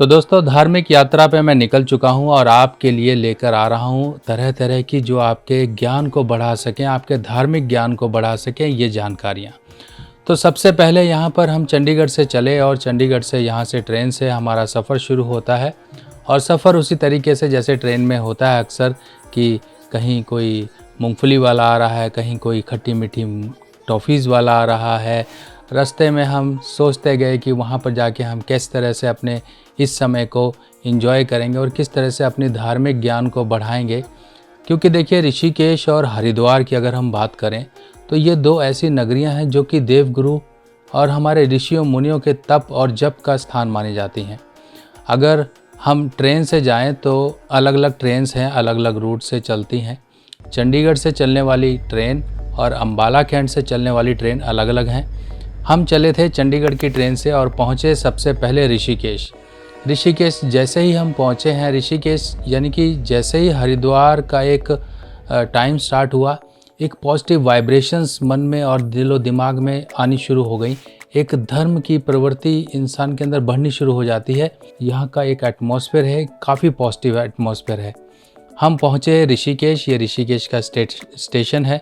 तो दोस्तों धार्मिक यात्रा पे मैं निकल चुका हूँ और आपके लिए लेकर आ रहा हूँ तरह तरह की जो आपके ज्ञान को बढ़ा सकें, आपके धार्मिक ज्ञान को बढ़ा सकें ये जानकारियाँ। तो सबसे पहले यहाँ पर हम चंडीगढ़ से चले और चंडीगढ़ से यहाँ से ट्रेन से हमारा सफ़र शुरू होता है। और सफ़र उसी तरीके से जैसे ट्रेन में होता है अक्सर कि कहीं कोई मूंगफली वाला आ रहा है, कहीं कोई खट्टी मीठी टॉफ़ीज़ वाला आ रहा है। रास्ते में हम सोचते गए कि वहाँ पर जाके हम किस तरह से अपने इस समय को एंजॉय करेंगे और किस तरह से अपनी धार्मिक ज्ञान को बढ़ाएंगे। क्योंकि देखिए ऋषिकेश और हरिद्वार की अगर हम बात करें तो ये दो ऐसी नगरियाँ हैं जो कि देवगुरु और हमारे ऋषियों मुनियों के तप और जप का स्थान मानी जाती हैं। अगर हम ट्रेन से जाएं तो अलग अलग ट्रेन्स हैं, अलग अलग रूट से चलती हैं। चंडीगढ़ से चलने वाली ट्रेन और अम्बाला कैंट से चलने वाली ट्रेन अलग अलग हैं। हम चले थे चंडीगढ़ की ट्रेन से और पहुँचे सबसे पहले ऋषिकेश। ऋषिकेश जैसे ही हम पहुँचे हैं, ऋषिकेश यानी कि जैसे ही हरिद्वार का एक टाइम स्टार्ट हुआ, एक पॉजिटिव वाइब्रेशंस मन में और दिलो दिमाग में आनी शुरू हो गई। एक धर्म की प्रवृत्ति इंसान के अंदर बढ़नी शुरू हो जाती है। यहाँ का एक एटमॉस्फेयर है, काफ़ी पॉजिटिव एटमॉस्फेयर है। हम पहुँचे ऋषिकेश। ये ऋषिकेश का स्टेशन है,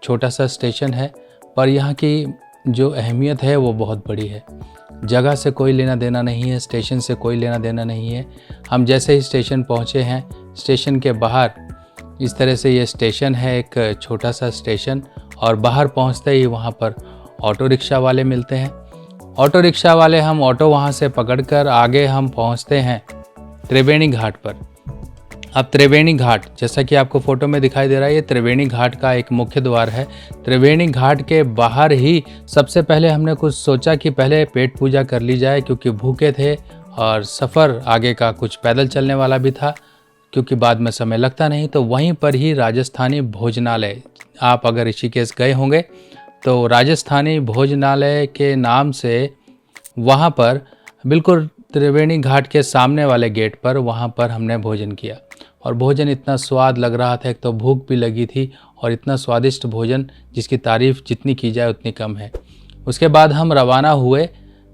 छोटा सा स्टेशन है, पर यहाँ की जो अहमियत है वो बहुत बड़ी है। जगह से कोई लेना देना नहीं है, स्टेशन से कोई लेना देना नहीं है। हम जैसे ही स्टेशन पहुँचे हैं, स्टेशन के बाहर इस तरह से ये स्टेशन है, एक छोटा सा स्टेशन, और बाहर पहुँचते ही वहाँ पर ऑटो रिक्शा वाले मिलते हैं। ऑटो रिक्शा वाले हम ऑटो वहाँ से पकड़कर आगे हम पहुँचते हैं त्रिवेणी घाट पर। अब त्रिवेणी घाट जैसा कि आपको फ़ोटो में दिखाई दे रहा है, ये त्रिवेणी घाट का एक मुख्य द्वार है। त्रिवेणी घाट के बाहर ही सबसे पहले हमने कुछ सोचा कि पहले पेट पूजा कर ली जाए, क्योंकि भूखे थे और सफ़र आगे का कुछ पैदल चलने वाला भी था, क्योंकि बाद में समय लगता नहीं। तो वहीं पर ही राजस्थानी भोजनालय, आप अगर ऋषिकेश गए होंगे तो राजस्थानी भोजनालय के नाम से वहाँ पर बिल्कुल त्रिवेणी घाट के सामने वाले गेट पर वहाँ पर हमने भोजन किया। और भोजन इतना स्वाद लग रहा था, एक तो भूख भी लगी थी और इतना स्वादिष्ट भोजन जिसकी तारीफ़ जितनी की जाए उतनी कम है। उसके बाद हम रवाना हुए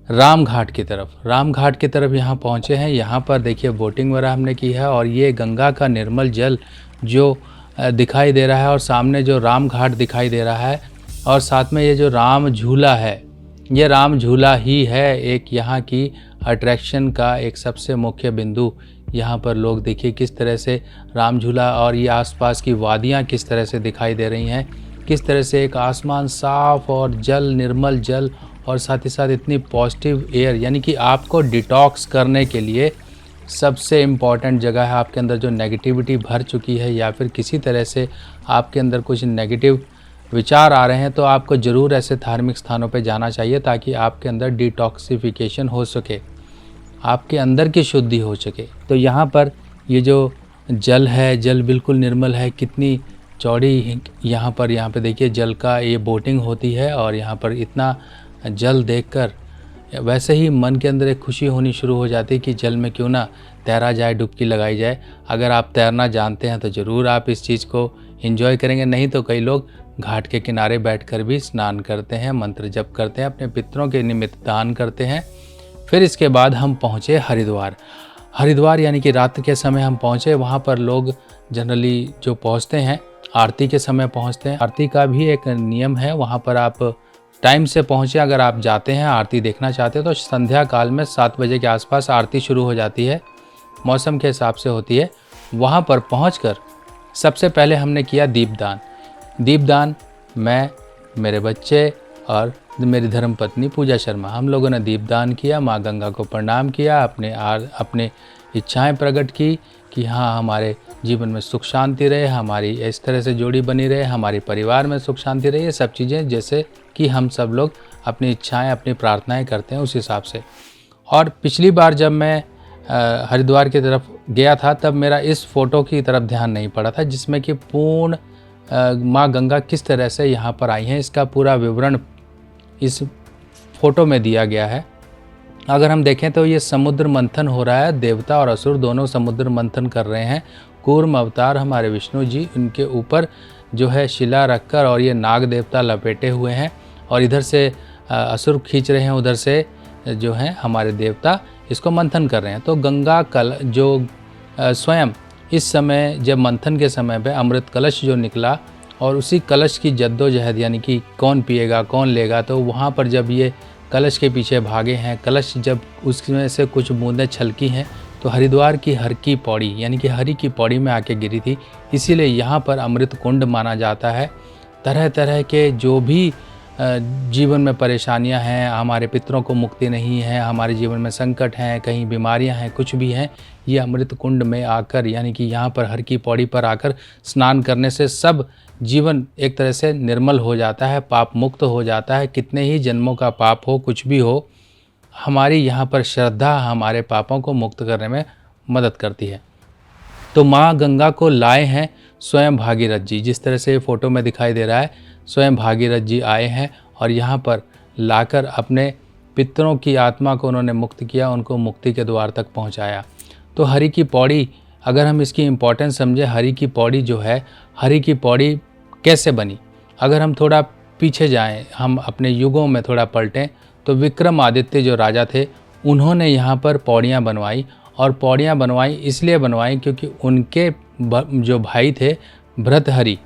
राम घाट की तरफ। राम घाट की तरफ यहाँ पहुँचे हैं। यहाँ पर देखिए बोटिंग वगैरह हमने की है और ये गंगा का निर्मल जल जो दिखाई दे रहा है और सामने जो राम घाट दिखाई दे रहा है और साथ में ये जो राम झूला है, ये राम झूला ही है एक यहाँ की अट्रैक्शन का एक सबसे मुख्य बिंदु। यहाँ पर लोग देखिए किस तरह से राम झूला और ये आसपास की वादियाँ किस तरह से दिखाई दे रही हैं, किस तरह से एक आसमान साफ और जल, निर्मल जल, और साथ ही साथ इतनी पॉजिटिव एयर, यानी कि आपको डिटॉक्स करने के लिए सबसे इम्पॉर्टेंट जगह है। आपके अंदर जो नेगेटिविटी भर चुकी है या फिर किसी तरह से आपके अंदर कुछ नेगेटिव विचार आ रहे हैं, तो आपको ज़रूर ऐसे धार्मिक स्थानों पे जाना चाहिए ताकि आपके अंदर डिटॉक्सिफिकेशन हो सके, आपके अंदर की शुद्धि हो सके। तो यहाँ पर ये जो जल है, जल बिल्कुल निर्मल है। कितनी चौड़ी यहाँ पे देखिए जल का ये बोटिंग होती है और यहाँ पर इतना जल देखकर वैसे ही मन के अंदर एक खुशी होनी शुरू हो जाती है कि जल में क्यों ना तैरा जाए, डुबकी लगाई जाए। अगर आप तैरना जानते हैं तो ज़रूर आप इस चीज़ को एंजॉय करेंगे, नहीं तो कई लोग घाट के किनारे बैठकर भी स्नान करते हैं, मंत्र जप करते हैं, अपने पितरों के निमित्त दान करते हैं। फिर इसके बाद हम पहुँचे हरिद्वार। हरिद्वार यानी कि रात के समय हम पहुँचे। वहाँ पर लोग जनरली जो पहुँचते हैं आरती के समय पहुँचते हैं। आरती का भी एक नियम है, वहाँ पर आप टाइम से पहुँचे। अगर आप जाते हैं आरती देखना चाहते हो तो संध्या काल में 7 बजे के आसपास आरती शुरू हो जाती है, मौसम के हिसाब से होती है। वहाँ पर पहुँचकर सबसे पहले हमने किया दीपदान। दीपदान मैं, मेरे बच्चे और मेरी धर्मपत्नी पूजा शर्मा, हम लोगों ने दीपदान किया, माँ गंगा को प्रणाम किया, अपने इच्छाएं प्रकट की कि हाँ हमारे जीवन में सुख शांति रहे, हमारी इस तरह से जोड़ी बनी रहे, हमारे परिवार में सुख शांति रहे। ये सब चीज़ें जैसे कि हम सब लोग अपनी इच्छाएं, अपनी प्रार्थनाएं करते हैं उस हिसाब से। और पिछली बार जब मैं हरिद्वार की तरफ गया था तब मेरा इस फ़ोटो की तरफ ध्यान नहीं पड़ा था, जिसमें कि पूर्ण माँ गंगा किस तरह से यहाँ पर आई हैं, इसका पूरा विवरण इस फ़ोटो में दिया गया है। अगर हम देखें तो ये समुद्र मंथन हो रहा है, देवता और असुर दोनों समुद्र मंथन कर रहे हैं। कूर्म अवतार हमारे विष्णु जी, उनके ऊपर जो है शिला रखकर और ये नाग देवता लपेटे हुए हैं और इधर से असुर खींच रहे हैं, उधर से जो हैं हमारे देवता इसको मंथन कर रहे हैं। तो गंगा कल जो स्वयं इस समय जब मंथन के समय पे अमृत कलश जो निकला और उसी कलश की जद्दोजहद यानी कि कौन पिएगा कौन लेगा, तो वहाँ पर जब ये कलश के पीछे भागे हैं, कलश जब उसमें से कुछ बूंदें छलकी हैं तो हरिद्वार की हर की पौड़ी यानी कि हरि की पौड़ी में आके गिरी थी। इसीलिए यहाँ पर अमृत कुंड माना जाता है। तरह तरह के जो भी जीवन में परेशानियां हैं, हमारे पितरों को मुक्ति नहीं है, हमारे जीवन में संकट हैं, कहीं बीमारियां हैं, कुछ भी हैं, ये अमृत कुंड में आकर यानी कि यहाँ पर हर की पौड़ी पर आकर स्नान करने से सब जीवन एक तरह से निर्मल हो जाता है, पाप मुक्त हो जाता है। कितने ही जन्मों का पाप हो, कुछ भी हो, हमारी यहाँ पर श्रद्धा हमारे पापों को मुक्त करने में मदद करती है। तो माँ गंगा को लाए हैं स्वयं भागीरथ जी, जिस तरह से फ़ोटो में दिखाई दे रहा है, स्वयं भागीरथ जी आए हैं और यहाँ पर लाकर अपने पितरों की आत्मा को उन्होंने मुक्त किया, उनको मुक्ति के द्वार तक पहुँचाया। तो हरि की पौड़ी, अगर हम इसकी इम्पोर्टेंस समझें, हरि की पौड़ी जो है, हरि की पौड़ी कैसे बनी, अगर हम थोड़ा पीछे जाएं, हम अपने युगों में थोड़ा पलटें, तो विक्रमादित्य जो राजा थे उन्होंने यहाँ पर पौड़ियाँ बनवाई। और पौड़ियाँ बनवाई इसलिए बनवाई क्योंकि उनके जो भाई थे भृतहरि,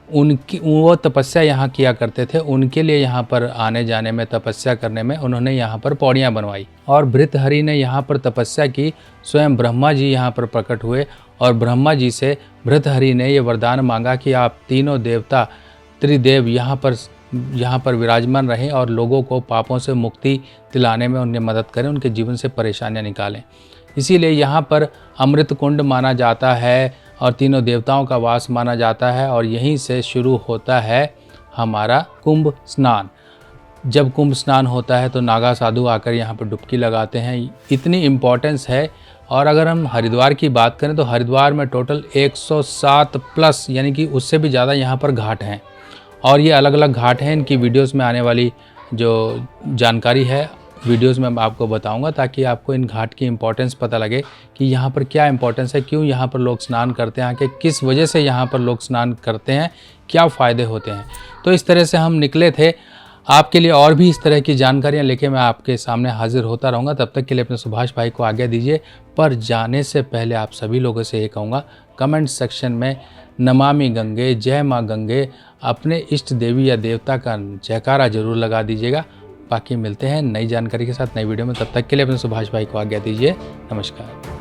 उनकी वो तपस्या यहाँ किया करते थे, उनके लिए यहाँ पर आने जाने में, तपस्या करने में उन्होंने यहाँ पर पौड़ियाँ बनवाई। और भृतहरि ने यहाँ पर तपस्या की, स्वयं ब्रह्मा जी यहाँ पर प्रकट हुए और ब्रह्मा जी से भृतहरि ने ये वरदान मांगा कि आप तीनों देवता त्रिदेव यहाँ पर विराजमान रहें और लोगों को पापों से मुक्ति दिलाने में उन्हें मदद करें, उनके जीवन से परेशानियाँ निकालें। इसीलिए यहाँ पर अमृत कुंड माना जाता है और तीनों देवताओं का वास माना जाता है। और यहीं से शुरू होता है हमारा कुंभ स्नान। जब कुंभ स्नान होता है तो नागा साधु आकर यहाँ पर डुबकी लगाते हैं, इतनी इम्पोर्टेंस है। और अगर हम हरिद्वार की बात करें तो हरिद्वार में टोटल 107 प्लस यानी कि उससे भी ज़्यादा यहाँ पर घाट हैं और ये अलग अलग घाट हैं। इनकी वीडियोस में आने वाली जो जानकारी है वीडियोस में मैं आपको बताऊंगा, ताकि आपको इन घाट की इम्पोर्टेंस पता लगे कि यहाँ पर क्या इम्पोर्टेंस है, क्यों यहाँ पर लोग स्नान करते हैं, कि किस वजह से यहाँ पर लोग स्नान करते हैं, क्या फ़ायदे होते हैं। तो इस तरह से हम निकले थे आपके लिए, और भी इस तरह की जानकारियाँ लेके मैं आपके सामने हाजिर होता रहूँगा। तब तक के लिए अपने सुभाष भाई को आज्ञा दीजिए। पर जाने से पहले आप सभी लोगों से ये कहूँगा, कमेंट सेक्शन में नमामि गंगे, जय माँ गंगे, अपने इष्ट देवी या देवता का जयकारा जरूर लगा दीजिएगा। बाकी मिलते हैं नई जानकारी के साथ नई वीडियो में, तब तक के लिए अपने सुभाष भाई को आज्ञा दीजिए। नमस्कार।